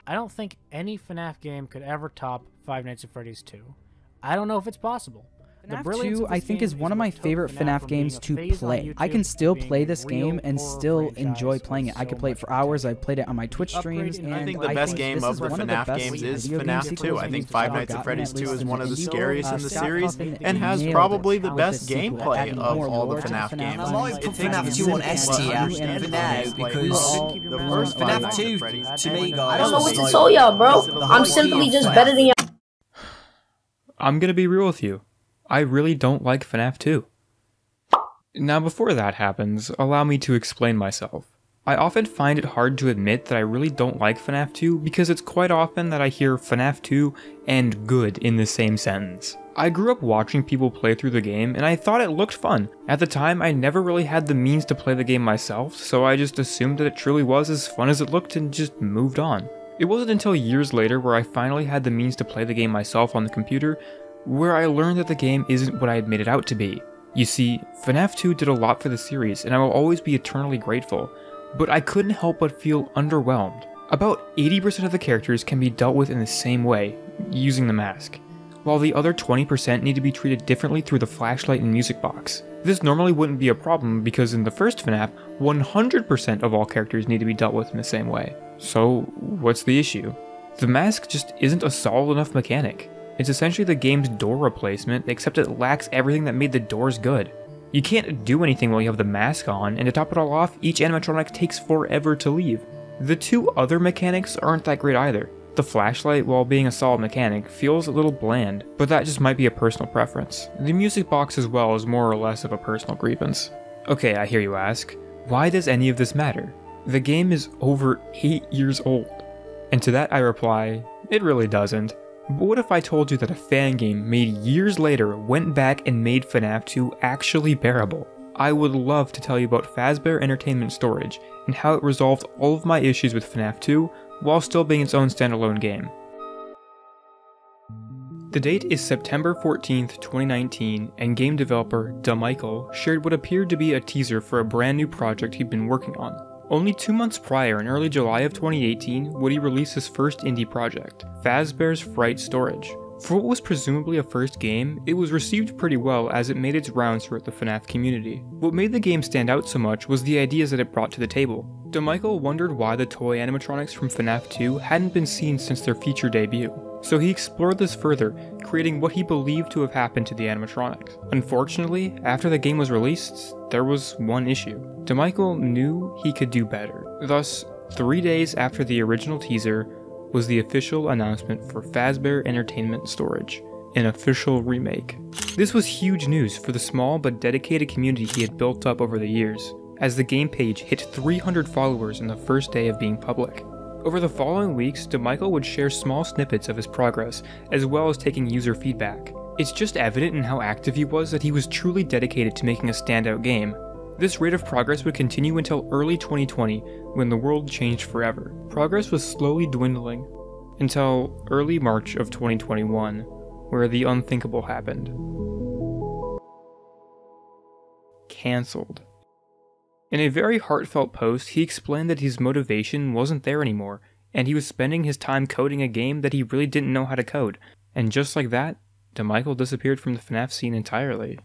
I don't think any FNAF game could ever top Five Nights at Freddy's 2. I don't know if it's possible. FNAF 2, I think, is one of my favorite FNAF games to play. I can still play this game and still enjoy playing it. I could play it for hours. I played it on my Twitch streams, and I think the best game of the FNAF games is FNAF 2. I think Five Nights at Freddy's 2 is one of the scariest in the series and has probably the best gameplay of all the FNAF games. I might put FNAF 2 on S tier for now because the first FNAF 2 to me, guys. I don't know what to tell y'all, bro. I'm simply just better than y'all. I'm gonna be real with you. I really don't like FNAF 2. Now before that happens, allow me to explain myself. I often find it hard to admit that I really don't like FNAF 2 because it's quite often that I hear FNAF 2 and good in the same sentence. I grew up watching people play through the game and I thought it looked fun. At the time, I never really had the means to play the game myself, so I just assumed that it truly was as fun as it looked and just moved on. It wasn't until years later where I finally had the means to play the game myself on the computer where I learned that the game isn't what I had made it out to be. You see, FNAF 2 did a lot for the series, and I will always be eternally grateful, but I couldn't help but feel underwhelmed. About 80% of the characters can be dealt with in the same way, using the mask, while the other 20% need to be treated differently through the flashlight and music box. This normally wouldn't be a problem because in the first FNAF, 100% of all characters need to be dealt with in the same way. So, what's the issue? The mask just isn't a solid enough mechanic. It's essentially the game's door replacement, except it lacks everything that made the doors good. You can't do anything while you have the mask on, and to top it all off, each animatronic takes forever to leave. The two other mechanics aren't that great either. The flashlight, while being a solid mechanic, feels a little bland, but that just might be a personal preference. The music box as well is more or less of a personal grievance. Okay, I hear you ask, why does any of this matter? The game is over 8 years old. And to that I reply, it really doesn't. But what if I told you that a fan game made years later went back and made FNAF 2 actually bearable? I would love to tell you about Fazbear Entertainment Storage and how it resolved all of my issues with FNAF 2 while still being its own standalone game. The date is September 14th, 2019, and game developer DeMichael shared what appeared to be a teaser for a brand new project he'd been working on. Only 2 months prior, in early July of 2018, would he release his first indie project, Fazbear's Fright Storage. For what was presumably a first game, it was received pretty well as it made its rounds throughout the FNAF community. What made the game stand out so much was the ideas that it brought to the table. DeMichael wondered why the toy animatronics from FNAF 2 hadn't been seen since their feature debut, so he explored this further, creating what he believed to have happened to the animatronics. Unfortunately, after the game was released, there was one issue. DeMichael knew he could do better. Thus, 3 days after the original teaser was the official announcement for Fazbear Entertainment Storage, an official remake. This was huge news for the small but dedicated community he had built up over the years, as the game page hit 300 followers in the first day of being public. Over the following weeks, DeMichael would share small snippets of his progress, as well as taking user feedback. It's just evident in how active he was that he was truly dedicated to making a standout game. This rate of progress would continue until early 2020, when the world changed forever. Progress was slowly dwindling, until early March of 2021, where the unthinkable happened. Cancelled. In a very heartfelt post, he explained that his motivation wasn't there anymore, and he was spending his time coding a game that he really didn't know how to code. And just like that, DeMichael disappeared from the FNAF scene entirely.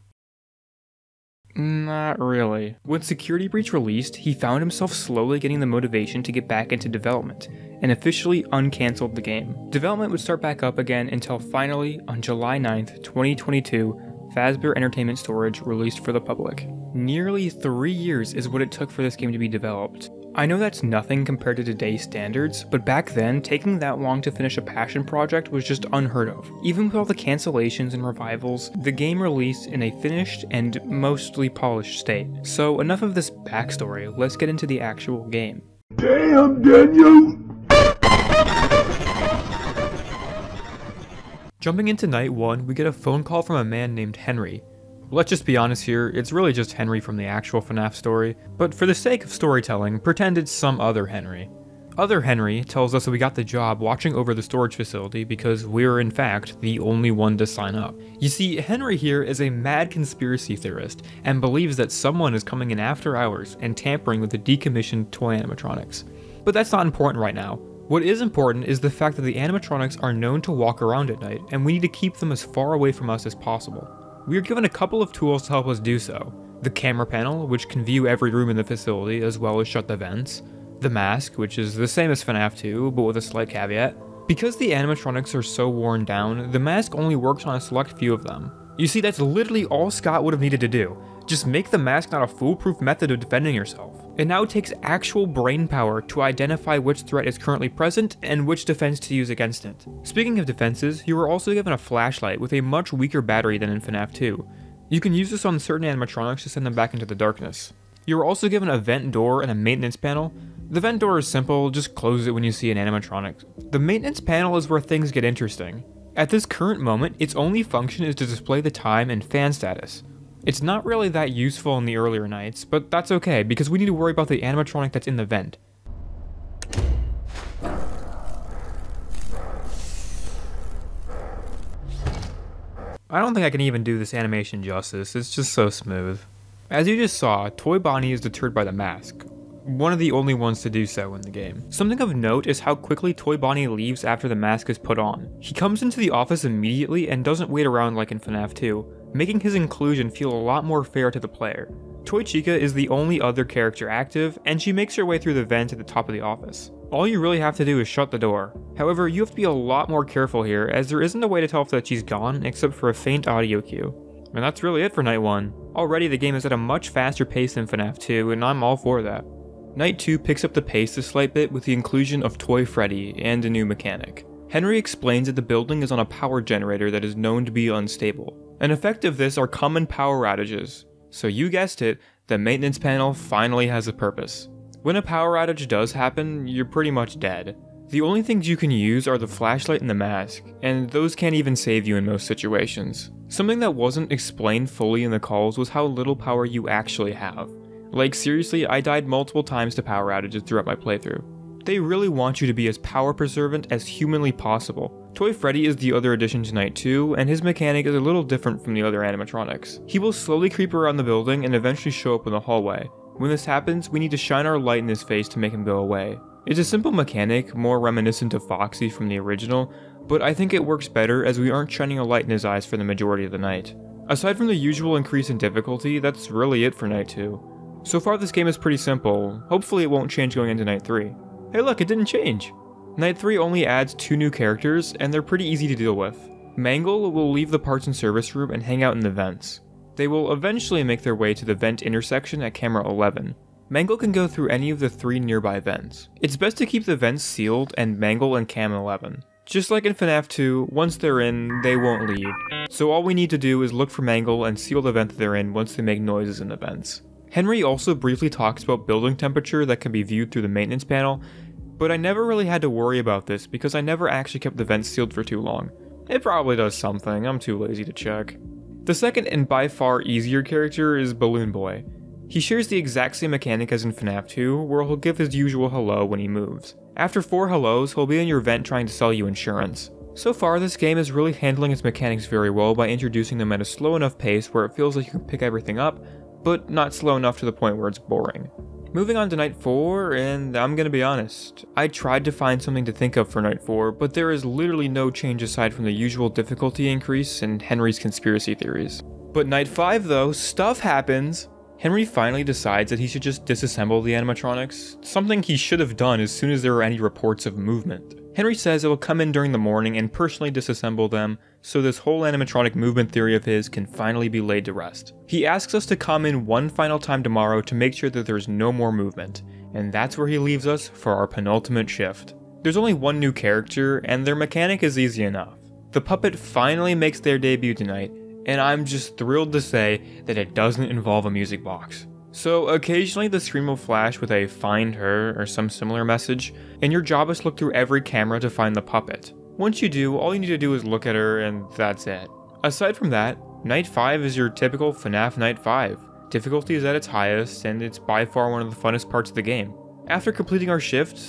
Not really. When Security Breach released, he found himself slowly getting the motivation to get back into development, and officially uncancelled the game. Development would start back up again until finally, on July 9th, 2022, Fazbear Entertainment Storage released for the public. Nearly 3 years is what it took for this game to be developed. I know that's nothing compared to today's standards, but back then, taking that long to finish a passion project was just unheard of. Even with all the cancellations and revivals, the game released in a finished and mostly polished state. So enough of this backstory, let's get into the actual game. Damn, Daniel! Jumping into night 1, we get a phone call from a man named Henry. Let's just be honest here, it's really just Henry from the actual FNAF story, but for the sake of storytelling, pretend it's some other Henry. Other Henry tells us that we got the job watching over the storage facility because we're in fact the only one to sign up. You see, Henry here is a mad conspiracy theorist and believes that someone is coming in after hours and tampering with the decommissioned toy animatronics. But that's not important right now. What is important is the fact that the animatronics are known to walk around at night, and we need to keep them as far away from us as possible. We are given a couple of tools to help us do so. The camera panel, which can view every room in the facility as well as shut the vents. The mask, which is the same as FNAF 2, but with a slight caveat. Because the animatronics are so worn down, the mask only works on a select few of them. You see, that's literally all Scott would have needed to do. Just make the mask not a foolproof method of defending yourself. It now takes actual brain power to identify which threat is currently present and which defense to use against it. Speaking of defenses, you are also given a flashlight with a much weaker battery than in FNAF 2. You can use this on certain animatronics to send them back into the darkness. You are also given a vent door and a maintenance panel. The vent door is simple, just close it when you see an animatronic. The maintenance panel is where things get interesting. At this current moment, its only function is to display the time and fan status. It's not really that useful in the earlier nights, but that's okay because we need to worry about the animatronic that's in the vent. I don't think I can even do this animation justice, it's just so smooth. As you just saw, Toy Bonnie is deterred by the mask. One of the only ones to do so in the game. Something of note is how quickly Toy Bonnie leaves after the mask is put on. He comes into the office immediately and doesn't wait around like in FNAF 2, making his inclusion feel a lot more fair to the player. Toy Chica is the only other character active, and she makes her way through the vent at the top of the office. All you really have to do is shut the door. However, you have to be a lot more careful here, as there isn't a way to tell that she's gone except for a faint audio cue. And that's really it for Night 1. Already the game is at a much faster pace than FNAF 2, and I'm all for that. Night 2 picks up the pace a slight bit with the inclusion of Toy Freddy and a new mechanic. Henry explains that the building is on a power generator that is known to be unstable. An effect of this are common power outages. So you guessed it, the maintenance panel finally has a purpose. When a power outage does happen, you're pretty much dead. The only things you can use are the flashlight and the mask, and those can't even save you in most situations. Something that wasn't explained fully in the calls was how little power you actually have. Like seriously, I died multiple times to power outages throughout my playthrough. They really want you to be as power preservant as humanly possible. Toy Freddy is the other addition to Night 2, and his mechanic is a little different from the other animatronics. He will slowly creep around the building and eventually show up in the hallway. When this happens, we need to shine our light in his face to make him go away. It's a simple mechanic, more reminiscent of Foxy from the original, but I think it works better as we aren't shining a light in his eyes for the majority of the night. Aside from the usual increase in difficulty, that's really it for Night 2. So far this game is pretty simple, hopefully it won't change going into Night 3. Hey look, it didn't change! Night 3 only adds 2 new characters, and they're pretty easy to deal with. Mangle will leave the parts and service room and hang out in the vents. They will eventually make their way to the vent intersection at camera 11. Mangle can go through any of the 3 nearby vents. It's best to keep the vents sealed and Mangle in cam 11. Just like in FNAF 2, once they're in, they won't leave. So all we need to do is look for Mangle and seal the vent that they're in once they make noises in the vents. Henry also briefly talks about building temperature that can be viewed through the maintenance panel, but I never really had to worry about this because I never actually kept the vents sealed for too long. It probably does something, I'm too lazy to check. The second and by far easier character is Balloon Boy. He shares the exact same mechanic as in FNAF 2, where he'll give his usual hello when he moves. After 4 hellos, he'll be in your vent trying to sell you insurance. So far, this game is really handling its mechanics very well by introducing them at a slow enough pace where it feels like you can pick everything up, but not slow enough to the point where it's boring. Moving on to Night 4, and I'm gonna be honest, I tried to find something to think of for Night 4, but there is literally no change aside from the usual difficulty increase and Henry's conspiracy theories. But Night 5 though, stuff happens! Henry finally decides that he should just disassemble the animatronics, something he should have done as soon as there were any reports of movement. Henry says it will come in during the morning and personally disassemble them, so this whole animatronic movement theory of his can finally be laid to rest. He asks us to come in one final time tomorrow to make sure that there's no more movement, and that's where he leaves us for our penultimate shift. There's only one new character, and their mechanic is easy enough. The puppet finally makes their debut tonight, and I'm just thrilled to say that it doesn't involve a music box. So occasionally the screen will flash with a "find her" or some similar message, and your job is to look through every camera to find the puppet. Once you do, all you need to do is look at her and that's it. Aside from that, Night 5 is your typical FNAF Night 5. Difficulty is at its highest, and it's by far one of the funnest parts of the game. After completing our shift,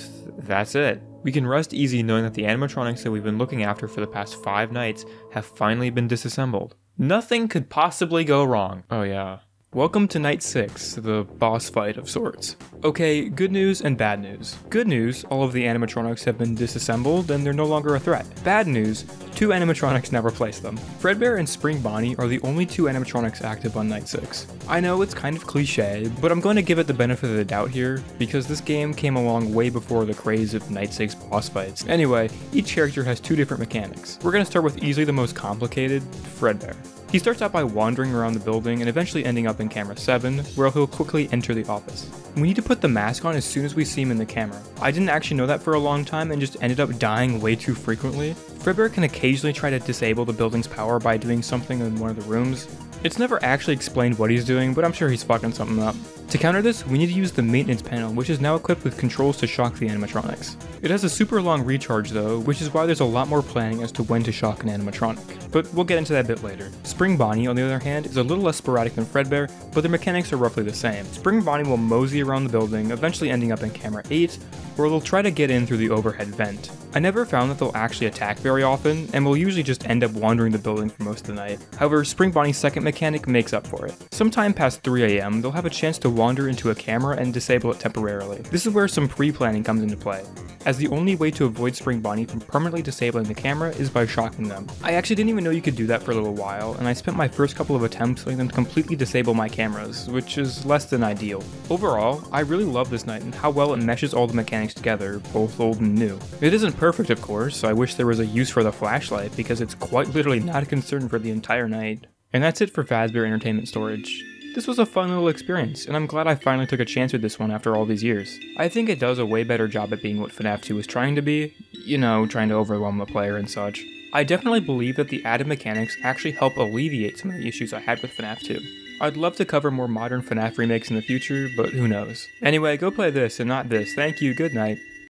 that's it. We can rest easy knowing that the animatronics that we've been looking after for the past 5 nights have finally been disassembled. Nothing could possibly go wrong. Oh yeah. Welcome to Night 6, the boss fight of sorts. Okay, good news and bad news. Good news, all of the animatronics have been disassembled and they're no longer a threat. Bad news, 2 animatronics now replace them. Fredbear and Spring Bonnie are the only 2 animatronics active on Night 6. I know it's kind of cliche, but I'm going to give it the benefit of the doubt here, because this game came along way before the craze of Night 6 boss fights. Anyway, each character has 2 different mechanics. We're going to start with easily the most complicated, Fredbear. He starts out by wandering around the building and eventually ending up in camera 7, where he'll quickly enter the office. We need to put the mask on as soon as we see him in the camera. I didn't actually know that for a long time and just ended up dying way too frequently. Fredbear can occasionally try to disable the building's power by doing something in one of the rooms. It's never actually explained what he's doing, but I'm sure he's fucking something up. To counter this, we need to use the maintenance panel, which is now equipped with controls to shock the animatronics. It has a super long recharge though, which is why there's a lot more planning as to when to shock an animatronic. But we'll get into that a bit later. Spring Bonnie, on the other hand, is a little less sporadic than Fredbear, but their mechanics are roughly the same. Spring Bonnie will mosey around the building, eventually ending up in camera 8, where they'll try to get in through the overhead vent. I never found that they'll actually attack very often, and will usually just end up wandering the building for most of the night. However, Spring Bonnie's second mechanic makes up for it. Sometime past 3 AM, they'll have a chance to wander into a camera and disable it temporarily. This is where some pre-planning comes into play, as the only way to avoid Spring Bonnie from permanently disabling the camera is by shocking them. I actually didn't even know you could do that for a little while, and I spent my first couple of attempts letting them completely disable my cameras, which is less than ideal. Overall, I really love this night and how well it meshes all the mechanics together, both old and new. It isn't perfect, of course. I wish there was a use for the flashlight, because it's quite literally not a concern for the entire night. And that's it for Fazbear Entertainment Storage. This was a fun little experience, and I'm glad I finally took a chance with this one after all these years. I think it does a way better job at being what FNAF 2 was trying to be, you know, trying to overwhelm the player and such. I definitely believe that the added mechanics actually help alleviate some of the issues I had with FNAF 2. I'd love to cover more modern FNAF remakes in the future, but who knows. Anyway, go play this and not this. Thank you, good night.